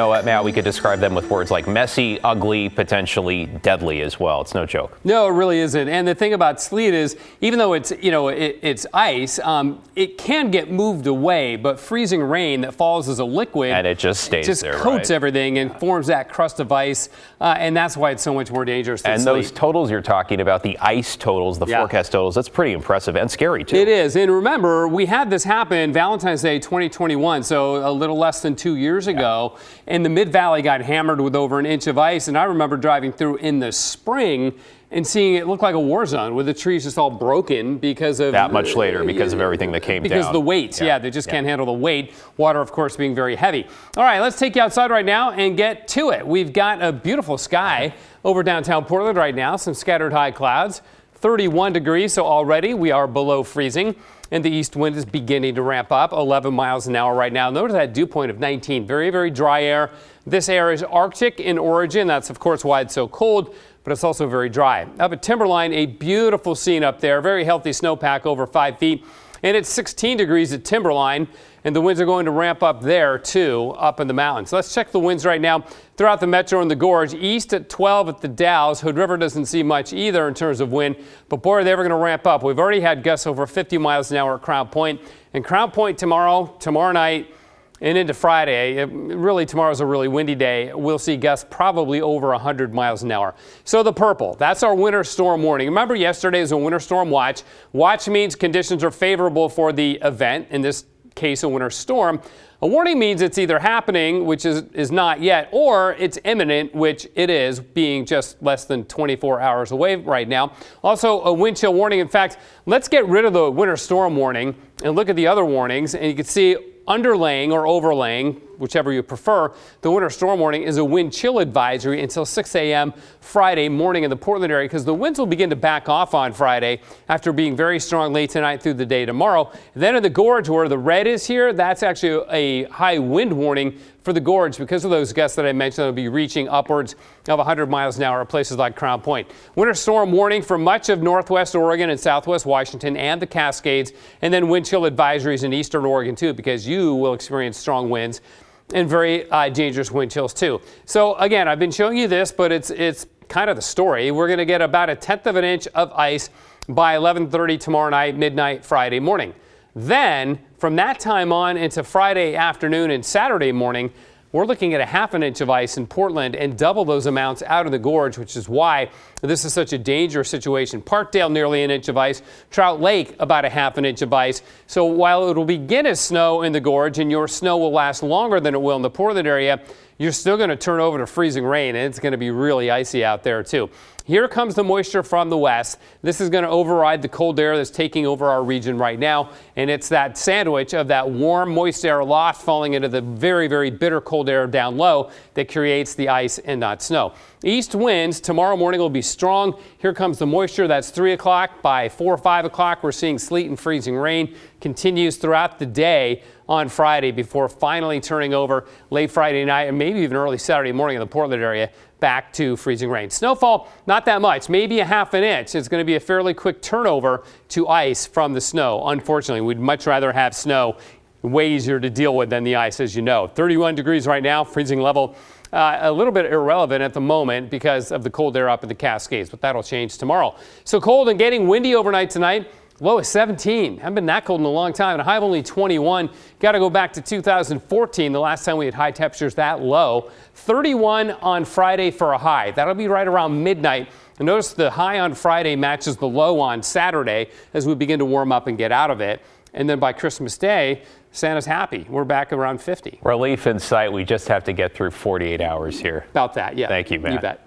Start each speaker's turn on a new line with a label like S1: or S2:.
S1: You know what, Matt, we could describe them with words like messy, ugly, potentially deadly as well. It's no joke.
S2: No, it really isn't. And the thing about sleet is, even though it's, it's ice, it can get moved away, but freezing rain that falls as a liquid.
S1: And it just stays there,
S2: just coats everything and forms that crust of ice. And that's why it's so much more dangerous than
S1: sleet. And those totals you're talking about, the ice totals, the forecast totals, that's pretty impressive and scary too.
S2: It is. And remember, we had this happen Valentine's Day 2021, so a little less than 2 years ago. And the Mid-Valley got hammered with over an inch of ice. And I remember driving through in the spring and seeing it look like a war zone with the trees just all broken because of...
S1: That much later because of everything that came down.
S2: Because of the weight. Yeah, they just can't handle the weight. Water, of course, being very heavy. All right, let's take you outside right now and get to it. We've got a beautiful sky over downtown Portland right now. Some scattered high clouds. 31 degrees, so already we are below freezing. And the east wind is beginning to ramp up, 11 miles an hour right now. Notice that dew point of 19. Very, very dry air. This air is Arctic in origin. That's, of course, why it's so cold, but it's also very dry. Up at Timberline, a beautiful scene up there. Very healthy snowpack over 5 feet. And it's 16 degrees at Timberline. And the winds are going to ramp up there, too, up in the mountains. Let's check the winds right now throughout the metro and the gorge. East at 12 at the Dalles. Hood River doesn't see much either in terms of wind, but boy, are they ever going to ramp up. We've already had gusts over 50 miles an hour at Crown Point. And Crown Point tomorrow night, and into Friday. Really, tomorrow's a really windy day. We'll see gusts probably over 100 miles an hour. So the purple, that's our winter storm warning. Remember, yesterday is a winter storm watch. Watch means conditions are favorable for the event, in this case a winter storm. A warning means it's either happening, which is not yet, or it's imminent, which it is, being just less than 24 hours away right now. Also a wind chill warning. In fact, let's get rid of the winter storm warning and look at the other warnings, and you can see underlaying or overlaying, whichever you prefer, the winter storm warning is a wind chill advisory until 6 a.m. Friday morning in the Portland area, because the winds will begin to back off on Friday after being very strong late tonight through the day tomorrow. Then in the gorge, where the red is here, that's actually a high wind warning for the gorge because of those gusts that I mentioned that will be reaching upwards of 100 miles an hour at places like Crown Point. Winter storm warning for much of northwest Oregon and southwest Washington and the Cascades, and then wind chill advisories in eastern Oregon too, because you will experience strong winds and very dangerous wind chills too. So again, I've been showing you this, but it's kind of the story. We're going to get about 1/10 of an inch of ice by 11:30 tomorrow night, midnight Friday morning. Then from that time on into Friday afternoon and Saturday morning, we're looking at 1/2 inch of ice in Portland and double those amounts out of the gorge, which is why this is such a dangerous situation. Parkdale, nearly 1 inch of ice. Trout Lake, about 1/2 inch of ice. So while it will begin as snow in the gorge and your snow will last longer than it will in the Portland area, you're still going to turn over to freezing rain, and it's going to be really icy out there too. Here comes the moisture from the west. This is going to override the cold air that's taking over our region right now, and it's that sandwich of that warm, moist air aloft falling into the very, very bitter cold air down low that creates the ice and not snow. East winds tomorrow morning will be strong. Here comes the moisture. That's 3 o'clock. By 4 or 5 o'clock, we're seeing sleet and freezing rain. Continues throughout the day on Friday before finally turning over late Friday night and maybe even early Saturday morning in the Portland area back to freezing rain. Snowfall, not that much, maybe 1/2 inch. It's going to be a fairly quick turnover to ice from the snow. Unfortunately, we'd much rather have snow. Way easier to deal with than the ice, as you know. 31 degrees right now, freezing level. A little bit irrelevant at the moment because of the cold air up in the Cascades, but that'll change tomorrow. So cold and getting windy overnight tonight. Low is 17. Haven't been that cold in a long time. And a high of only 21. Got to go back to 2014, the last time we had high temperatures that low. 31 on Friday for a high. That'll be right around midnight. And notice the high on Friday matches the low on Saturday as we begin to warm up and get out of it. And then by Christmas Day, Santa's happy. We're back around 50.
S1: Relief in sight. We just have to get through 48 hours here.
S2: About that, yeah.
S1: Thank you, Matt.
S2: You bet.